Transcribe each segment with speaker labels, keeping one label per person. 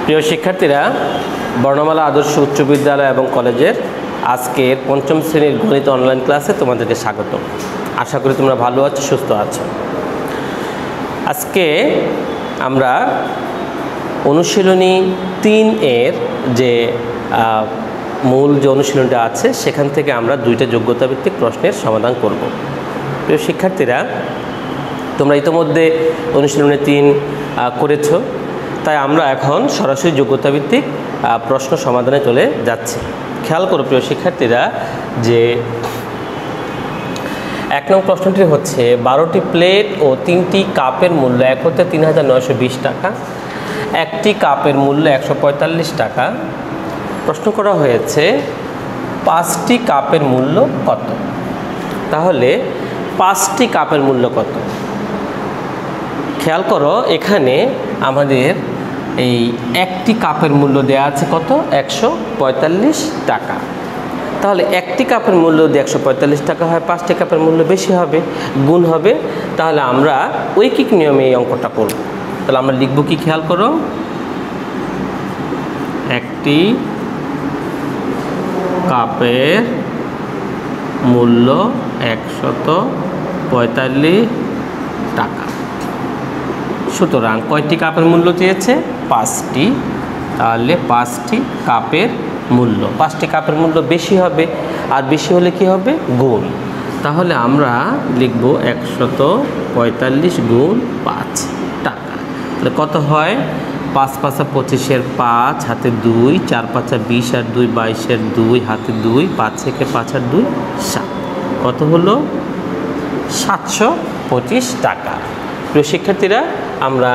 Speaker 1: প্রিয় শিক্ষার্থীরা, বর্ণমালা আদর্শ উচ্চ বিদ্যালয় এবং কলেজের আজকের পঞ্চম শ্রেণীর গণিত অনলাইন ক্লাসে তোমাদেরকে স্বাগত। আশা করি তোমরা ভালো আছো, সুস্থ আছো। আজকে আমরা অনুশীলনী 3 এর যে মূল যে অনুশীলনটা আছে সেখান থেকে আমরা 2টা যোগ্যতা ভিত্তিক প্রশ্নের সমাধান করব। প্রিয় শিক্ষার্থীরা, তোমরা ইতিমধ্যে অনুশীলনী 3 করেছো, তাই আমরা এখন সরাসরি যোগ্যতা ভিত্তিক প্রশ্ন সমাধানে চলে যাচ্ছি। খেয়াল করো প্রিয় শিক্ষার্থীরা যে 1 নং প্রশ্নটি হচ্ছে 12টি প্লেট ও 3টি কাপের মূল্য এক হতে 3920 টাকা, একটি কাপের মূল্য 145 টাকা। প্রশ্ন করা হয়েছে 5টি কাপের মূল্য কত। তাহলে 5টি কাপের মূল্য কত? খেয়াল করো, এখানে আমাদের এই একটি কাপের মূল্য দেওয়া আছে কত? 145 টাকা। তাহলে একটি কাপের মূল্য যদি 145 টাকা হয়, 5টি কাপের মূল্য বেশি হবে, গুণ হবে। তাহলে আমরা ঐকিক নিয়মে এই অঙ্কটা করব। তাহলে আমরা লিখব কি? খেয়াল করো, একটি কাপের মূল্য 145 টাকা। সুতরাং কয়টি কাপের মূল্য চেয়েছে? 5টি। তাহলে 5টি কাপের মূল্য, 5টি কাপের মূল্য বেশি হবে, আর বেশি হলে কি হবে? গুণ। তাহলে আমরা লিখব 145 গুণ 5 টাকা। তাহলে কত হয়? 5 5 25 5 হাতে 2, 4 5 20 আর 2 22 2 হাতে 2, 5 থেকে 5 আর 2 7। কত হলো? 725 টাকা। প্রিয় শিক্ষার্থীরা, আমরা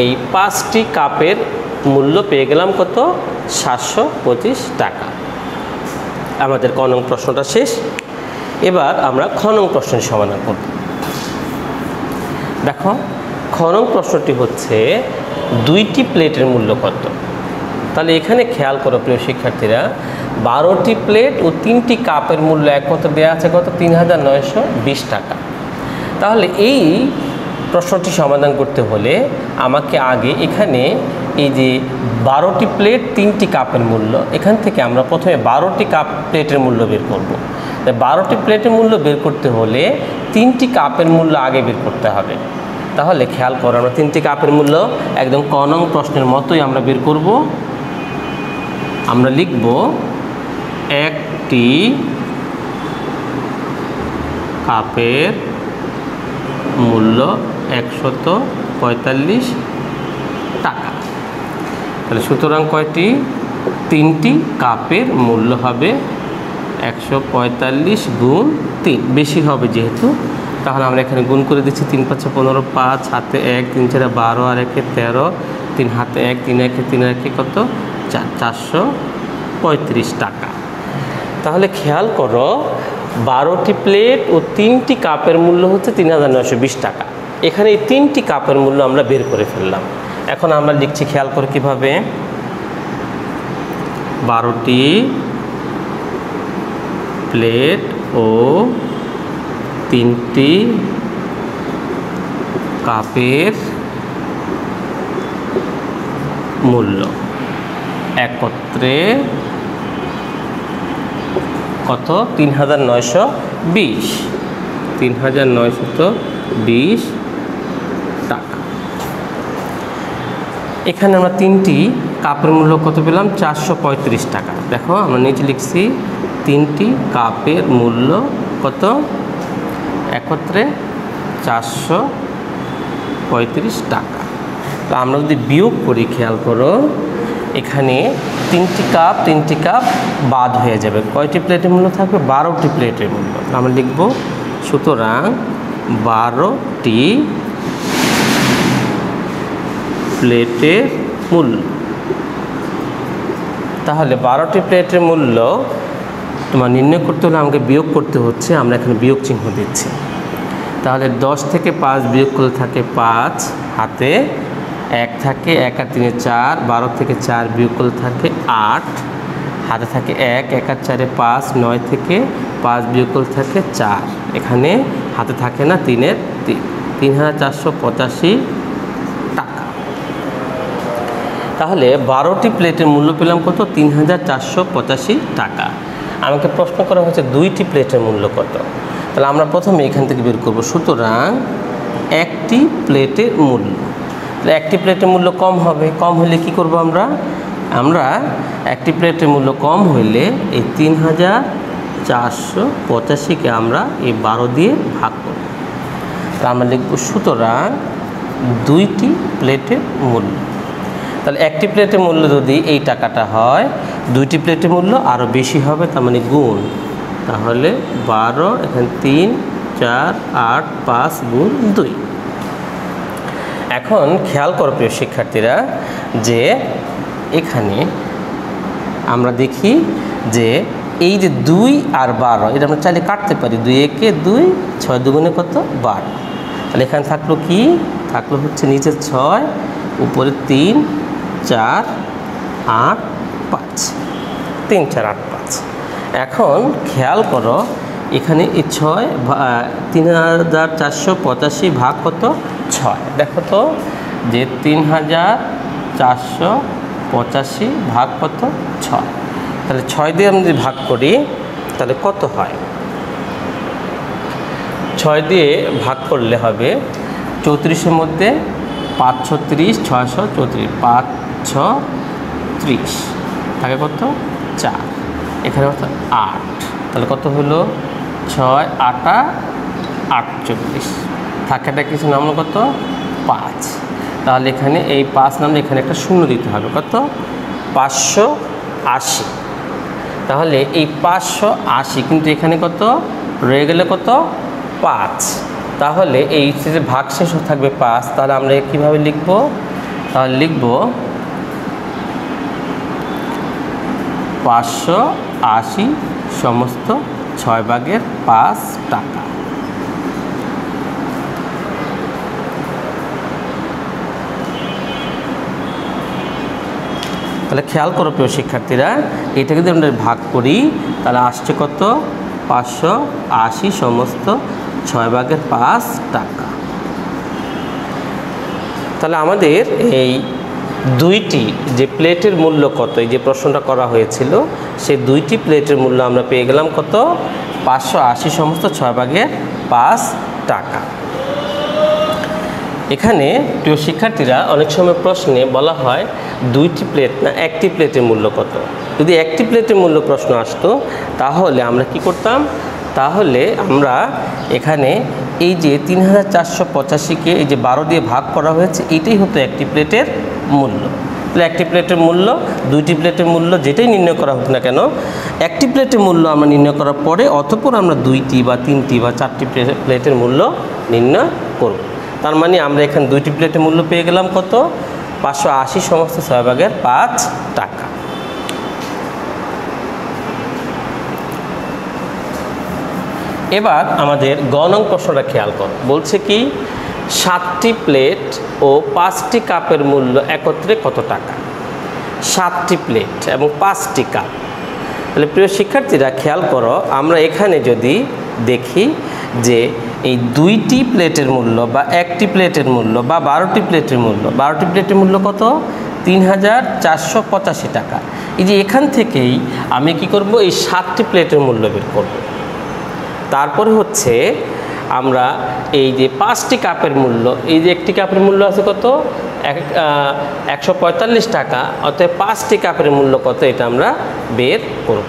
Speaker 1: এই 5টি কাপের মূল্য পেয়ে গেলাম কত? 725 টাকা। আমাদের ক নং প্রশ্নটা শেষ। এবার আমরা খ নং প্রশ্নের সমাধান করব। দেখো, খ নং প্রশ্নটি হচ্ছে 2টি প্লেটের মূল্য কত। তাহলে এখানে খেয়াল করো প্রিয় শিক্ষার্থীরা, 12টি প্লেট ও 3টি কাপের মূল্য এক কত দেওয়া আছে? কত? 3920 টাকা। তাহলে এই প্রশ্নটি সমাধান করতে হলে আমাকে আগে এখানে এই যে 12টি প্লেট 3টি কাপের মূল্য, এখান থেকে আমরা প্রথমে 12টি কাপ প্লেটের মূল্য বের করব। 12টি প্লেটের মূল্য বের করতে হলে 3টি কাপের মূল্য আগে বের করতে হবে। তাহলে খেয়াল করো, আমরা 3টি কাপের মূল্য একদম ক নং প্রশ্নের মতোই আমরা বের করব। আমরা লিখব একটি কাপের মূল্য 145 টাকা। তাহলে সুতরাং কয়টি? 3টি কাপের মূল্য হবে 145 গুণ 3, বেশি হবে যেহেতু। তাহলে আমরা এখানে গুণ করে দিচ্ছি। 3 5 15, 5 হাতে 1, 3 4 12 আর 1 13, 3 হাতে 1, 3 1 3 1 কত? 4, 435 টাকা। তাহলে খেয়াল করো, 12টি প্লেট ও 3টি কাপের মূল্য হচ্ছে 3920 টাকা। এখানে এই 3টি কাপের মূল্য আমরা বের করে ফেললাম। এখন আমরা লিখছি, খেয়াল করে কিভাবে? 12টি প্লেট ও 3টি কাপের মূল্য একত্রে কত? 3920 টাকা। এখানে আমরা 3টি কাপের মূল্য কত পেলাম? 435 টাকা। দেখো, আমরা নিচে লিখছি 3টি কাপের মূল্য কত? একত্রে 435 টাকা। তো আমরা যদি বিয়োগ করি, খেয়াল করো, এখানে 3টি কাপ বাদ হয়ে যাবে। কয়টি প্লেটের মূল্য থাকবে? 12টি প্লেটের মূল্য। আমরা লিখব সুতরাং 12টি প্লেটের মূল্য। তাহলে 12টি প্লেটের মূল্য তোমার নির্ণয় করতে হলে আমাকে বিয়োগ করতে হচ্ছে। আমরা এখানে বিয়োগ চিহ্ন দিচ্ছি। তাহলে 10 থেকে 5 বিয়োগ করলে থাকে 5, হাতে 1 থাকে, 1 আর 3 4, 12 থেকে 4 বিয়োগ করলে থাকে 8, হাতে থাকে 1, 1 আর 4 5, 9 থেকে 5 বিয়োগ করলে থাকে 4, এখানে হাতে থাকে না, 3 এর 3, 3485 টাকা। তাহলে 12টি প্লেটের মূল্য পেলাম কত? 3485 টাকা। আমাকে প্রশ্ন করা হয়েছে 2টি প্লেটের মূল্য কত। তাহলে আমরা প্রথমে এখান থেকে বের করব। সুতরাং একটি প্লেটের মূল্য, তাহলে একটি প্লেটের মূল্য কম হবে। কম হলে কি করব আমরা একটি প্লেটের মূল্য কম হইলে এই 3485কে আমরা এই 12 দিয়ে ভাগ করব। তা আমরা লিখব সুতরাং 2টি প্লেটের মূল্য। তাহলে একটি প্লেটের মূল্য যদি এই টাকাটা হয়, 2টি প্লেটের মূল্য আরও বেশি হবে, তার মানে গুণ। তাহলে 12, এখানে 3, 4, 8, 5 গুণ 2। এখন খেয়াল করো প্রিয় শিক্ষার্থীরা যে এখানে আমরা দেখি যে এই যে 2 আর 12 এটা আমরা চাইলে কাটতে পারি। 2 একে 2, 6 দুগুণে কত? 12। তাহলে এখানে থাকলো কি? থাকলো হচ্ছে নিচে 6, উপরে 3, 4, 8, 5, 3, 4, 8, 5। এখন খেয়াল করো এখানে এই 3485 ভাগ কত? 6। দেখো তো যে 3485 ভাগ কত? 6। তাহলে 6 দিয়ে আমরা যদি ভাগ করি তাহলে কত হয়? 6 দিয়ে ভাগ করলে হবে 34-এর মধ্যে 5 × 30, 634, 5 × 6 30, থাকে কত? 4, এখানে কত? 8। তাহলে কত হলো? 6 8 48, থাকাটা কিছু নামলো কত? 5। তাহলে এখানে এই 5 নামলে এখানে একটা শূন্য দিতে হবে। কত? 580। তাহলে এই 580 কিন্তু এখানে কত রয়ে গেলে? কত? 5। তাহলে এই যে ভাগশেষ থাকবে 5। তাহলে আমরা কিভাবে লিখব? তাহলে লিখব 580 সমস্ত 6/5 টাকা। তাহলে খেয়াল করো প্রিয় শিক্ষার্থীরা, এটাকে যদি আমরা ভাগ করি তাহলে আসছে কত? 580 সমস্ত 6/5 টাকা। তাহলে আমাদের এই 2টি যে প্লেটের মূল্য কত, এই যে প্রশ্নটা করা হয়েছিল, সেই 2টি প্লেটের মূল্য আমরা পেয়ে গেলাম কত? 580 সমস্ত 6/5 টাকা। এখানে প্রিয় শিক্ষার্থীরা অনেক সময় প্রশ্নে বলা হয় 2টি প্লেট না একটি প্লেটের মূল্য কত। যদি একটি প্লেটের মূল্য প্রশ্ন আসতো তাহলে আমরা কি করতাম? তাহলে আমরা এখানে এই যে 3485কে এই যে 12 দিয়ে ভাগ করা হয়েছে, এটাই হতো একটি প্লেটের মূল্য। তাহলে একটি প্লেটের মূল্য, 2টি প্লেটের মূল্য যেটাই নির্ণয় করা হোক না কেন, একটি প্লেটের মূল্য আমরা নির্ণয় করার পরে অতঃপর আমরা 2টি বা 3টি বা 4টি প্লেটের মূল্য নির্ণয় করব। তার মানে আমরা এখানে 2টি প্লেটের মূল্য পেয়ে গেলাম কত? 580 সমস্ত 6/5 টাকা। এবার আমাদের গ নং প্রশ্নটা খেয়াল করো। বলছে কি 7টি প্লেট ও 5টি কাপের মূল্য একত্রে কত টাকা? 7টি প্লেট এবং 5টি কাপ। তাহলে প্রিয় শিক্ষার্থীরা খেয়াল করো, আমরা এখানে যদি দেখি যে এই 2টি প্লেটের মূল্য বা একটি প্লেটের মূল্য বা 12টি প্লেটের মূল্য, 12টি প্লেটের মূল্য কত? 3485 টাকা। এই যে এখান থেকেই আমি কি করব? এই 7টি প্লেটের মূল্য বের করব। তারপরে হচ্ছে আমরা এই যে 5টি কাপের মূল্য, এই যে একটি কাপের মূল্য আছে কত? 145 টাকা। অতএব 5টি কাপের মূল্য কত এটা আমরা বের করব।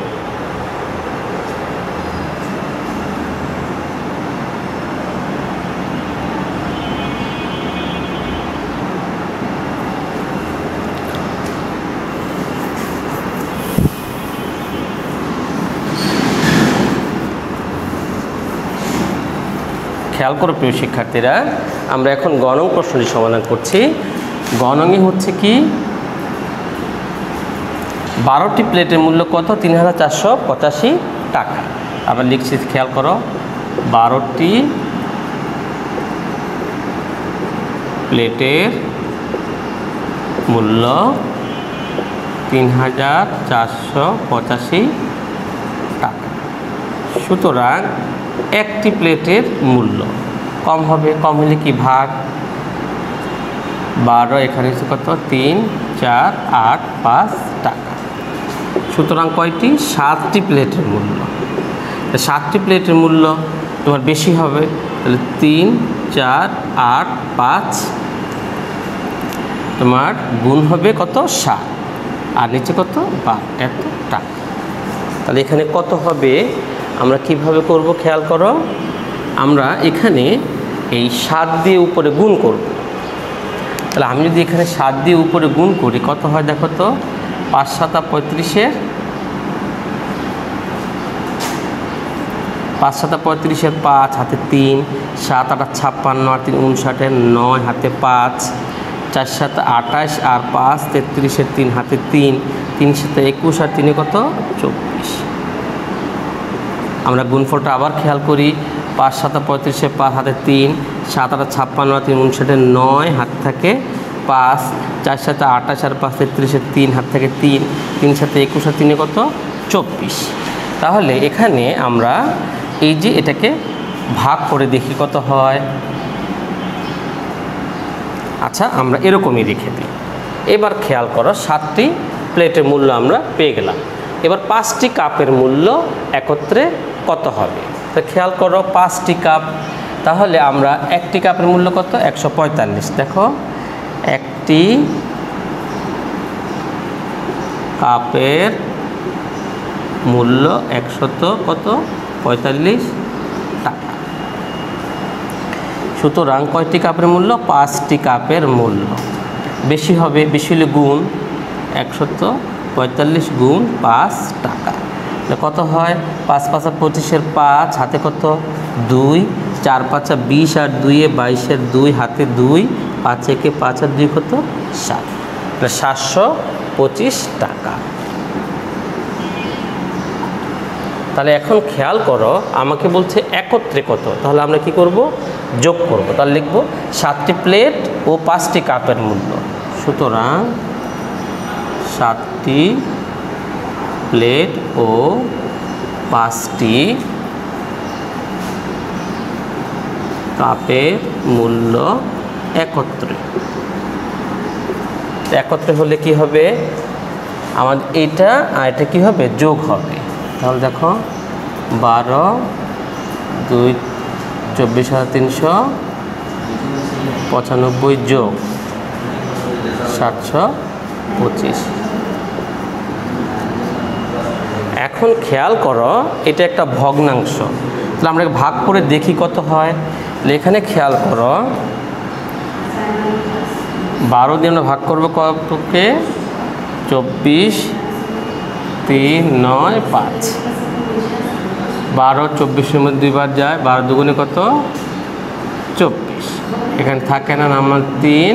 Speaker 1: খেয়াল করো প্রিয় শিক্ষার্থীরা, আমরা এখন গ নং প্রশ্নটি সমাধান করছি। গ নংয়ে হচ্ছে কি 12টি প্লেটের মূল্য কত? 3485 টাকা। আবার লিখছি, খেয়াল করো, 12টি প্লেটের মূল্য 3485 টাকা। সুতরাং একটি প্লেটের মূল্য কম হবে। কম হলে কি? ভাগ 12, এখানে হচ্ছে কত? 3, 4, 8, 5 টাকা। সুতরাং কয়টি? 7টি প্লেটের মূল্য। 7টি প্লেটের মূল্য তোমার বেশি হবে, তাহলে 3, 4, 8, 5 তোমার গুণ হবে কত? 7, আর নিচে কত? 12, এত টাকা। তাহলে এখানে কত হবে আমরা কিভাবে করব খেয়াল করো। আমরা এখানে এই 7 দিয়ে উপরে গুণ করব। তাহলে আমি যদি এখানে 7 দিয়ে উপরে গুণ করি কত হয় দেখো তো? 5 × 7 = 35, 5 × 7 = 35, 5 হাতে 3, 7 × 8 = 56, আর 3 × 59, 9 হাতে 5, 4 × 7 = 28, আর 5 33, 3 হাতে 3, 3 × 7 = 21, আর 3 কত? 24। আমরা গুণফলটা আবার খেয়াল করি। 5 × 7 = 35, 5 হাতে 3, 7 × 8 = 56, আর 3 × 59, 9 হাতে থাকে 5, 4 × 7 = 28, আর 5 33, 3 হাতে থাকে 3, 3 × 7 = 21, আর 3 কত? 24। তাহলে এখানে আমরা এই যে এটাকে ভাগ করে দেখি কত হয়। আচ্ছা, আমরা এরকমই রেখে দিই। এবার খেয়াল করো 7টি প্লেটের মূল্য আমরা পেয়ে গেলাম। এবার 5টি কাপের মূল্য একত্রে কত হবে? তো খেয়াল করো 5টি কাপ, তাহলে আমরা একটি কাপের মূল্য কত? 145। দেখো একটি কাপের মূল্য 145 টাকা। সুতরাং কয়টি কাপের মূল্য? 5টি কাপের মূল্য। বেশি হবে, বেশি হলে গুণ 145 গুণ 5 টাকা। কত হয়? 5 × 5 = 25, 5 হাতে কত? 2, 4 × 5 = 20, আর 2 × 22, 2 হাতে 2, 5 × 1 = 5, আর 2 কত? 7, 725 টাকা। তাহলে এখন খেয়াল করো আমাকে বলছে একত্রে কত, তাহলে আমরা কি করব? যোগ করব। তাহলে লিখব 7টি প্লেট ও 5টি কাপের মূল্য। সুতরাং 7টি প্লেট ও 5টি কাপের মূল্য একত্রে। একত্রে হলে কি হবে? আমাদের এইটা আর এটা কি হবে? যোগ হবে। তাহলে দেখো 12, 2, 24,395 যোগ 725। এখন খেয়াল করো এটা একটা ভগ্নাংশ, তাহলে আমরা ভাগ করে দেখি কত হয়। এখানে খেয়াল করো 12 দিয়ে আমরা ভাগ করবো কতকে? 24, 3, 9, 5। 12 24-এর মধ্যে 2 বার যায়, 12 দুগুণে কত? 24। এখানে থাকে না নাম্বার 3,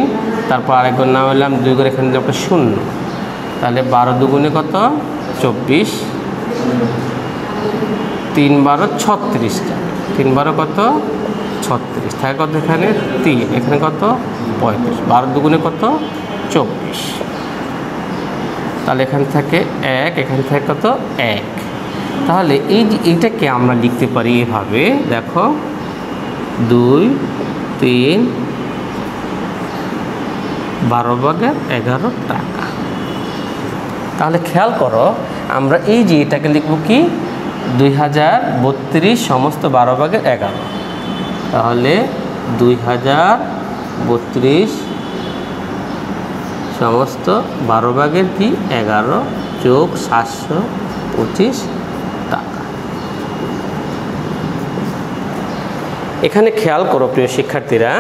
Speaker 1: তারপর আরেকবার নাম এলাম 2 করে, এখানে একটা 0। তাহলে 12 দুগুণে কত? 24, 3 × 12 = 36। 3 × 12 কত? 36। থাকে কত? এখানে 3, এখানে কত? 35। 12 দুগুণে কত? 24। তাহলে এখানে থাকে 1, এখানে থাকে কত? 1। তাহলে এইটাকে আমরা লিখতে পারি এভাবে, দেখো 2, 3, 12/11 টাকা। তাহলে খেয়াল করো আমরা এই যে এটাকে লিখব কি? 2032 সমস্ত 12/11। তাহলে 2032 সমস্ত 12/11 যোগ 725 টাকা। এখানে খেয়াল করো প্রিয় শিক্ষার্থীরা,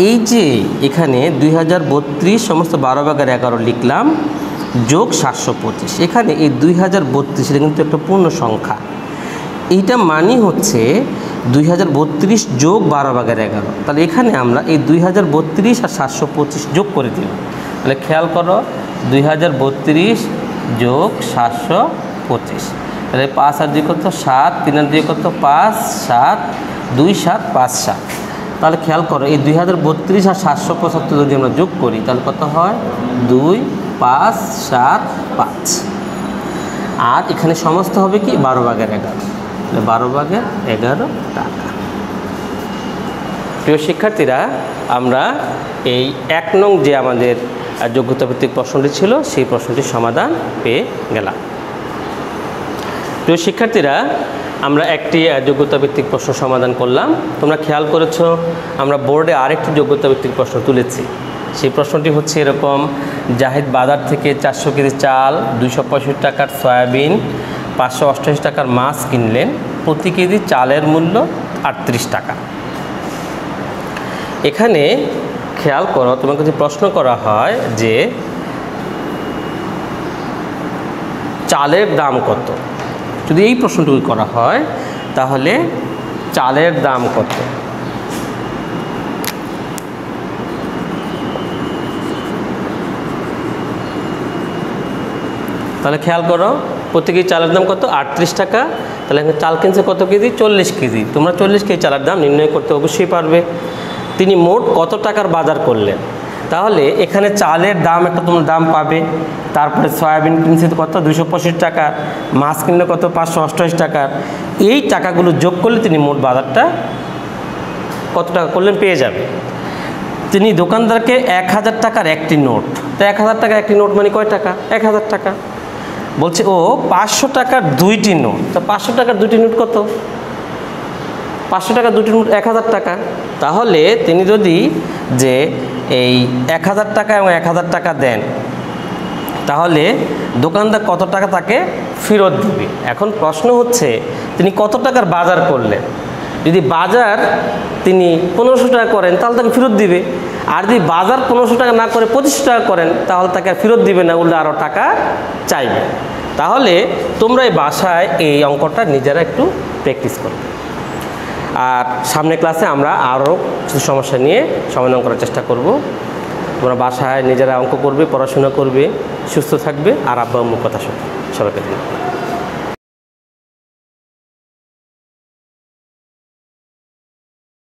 Speaker 1: এই যে এখানে 2032 সমস্ত 12/11 লিখলাম যোগ 725। এখানে এই 2032 এটা কিন্তু একটা পূর্ণ সংখ্যা। এইটা মানে হচ্ছে 2032 যোগ 12/11। তাহলে এখানে আমরা এই 2032 আর 725 যোগ করে দিলাম। তাহলে খেয়াল করো 2032 যোগ 725, তাহলে 5 আর 2 কত? 7, 3 আর 2 কত? 5, 7, 2, 7, 5, 7। তাহলে খেয়াল করো এই 2032 আর 775 যদি আমরা যোগ করি তাহলে কত হয়? 2, 5, 7, 5। আর এখানে সমস্ত হবে কি? 12/11। 12/11 টাকা। প্রিয় শিক্ষার্থীরা, আমরা এই 1 নং যে আমাদের যোগ্যতা ভিত্তিক প্রশ্নটি ছিল, সেই প্রশ্নটির সমাধান পেয়ে গেলাম। প্রিয় শিক্ষার্থীরা, আমরা একটি যোগ্যতা ভিত্তিক প্রশ্ন সমাধান করলাম। তোমরা খেয়াল করেছো আমরা বোর্ডে আরেকটি যোগ্যতা ভিত্তিক প্রশ্ন তুলেছি। সেই প্রশ্নটি হচ্ছে এরকম: জাহিদ বাজার থেকে 400 কেজি চাল, 265 টাকার সয়াবিন, 588 টাকার মাছ কিনলেন। প্রতি কেজি চালের মূল্য 38 টাকা। এখানে খেয়াল করো, তোমাকে যদি প্রশ্ন করা হয় যে চালের দাম কত, যদি এই প্রশ্নটুকু করা হয় তাহলে চালের দাম কত? তাহলে খেয়াল করো, প্রতি কেজি চালের দাম কত? 38 টাকা। তাহলে এখানে চাল কিনছে কত কেজি? 40 কেজি। তোমরা 40 কেজি চালের দাম নির্ণয় করতে অবশ্যই পারবে। তিনি মোট কত টাকার বাজার করলেন? তাহলে এখানে চালের দাম একটা তোমরা দাম পাবে, তারপরে সয়াবিন কিনছে কত? 285 টাকা, মাছ কিনলে কত? 588 টাকা। এই টাকাগুলো যোগ করলে তিনি মোট বাজারটা কত টাকা করলেন পেয়ে যাবে। তিনি দোকানদারকে 1000 টাকার একটি নোট, তো 1000 টাকার একটি নোট মানে কয় টাকা? 1000 টাকা। বলছে ও 500 টাকার দুইটি নোট, তো 500 টাকার দুইটি নোট কত? 500 টাকার দুটি নোট 1000 টাকা। তাহলে তিনি যদি যে এই 1000 টাকা এবং 1000 টাকা দেন, তাহলে দোকানদার কত টাকা তাকে ফেরত দিবে? এখন প্রশ্ন হচ্ছে তিনি কত টাকার বাজার করলেন। যদি বাজার তিনি 1500 টাকা করেন তাহলে তাকে ফেরত দিবে, আর যদি বাজার 1500 টাকা না করে 2500 টাকা করেন তাহলে তাকে ফেরত দিবে না, উল্টো আরও টাকা চাইবে। তাহলে তোমরা এই বাসায় এই অঙ্কটা নিজেরা একটু প্র্যাকটিস করবে। আর সামনের ক্লাসে আমরা আরও কিছু সমস্যা নিয়ে সমাধান করার চেষ্টা করব। তোমরা বাসায় নিজেরা অঙ্ক করবে, পড়াশোনা করবে, সুস্থ থাকবে, আর আব্বা আম্মুর কথা শুনবে। সবাইকে ধন্যবাদ।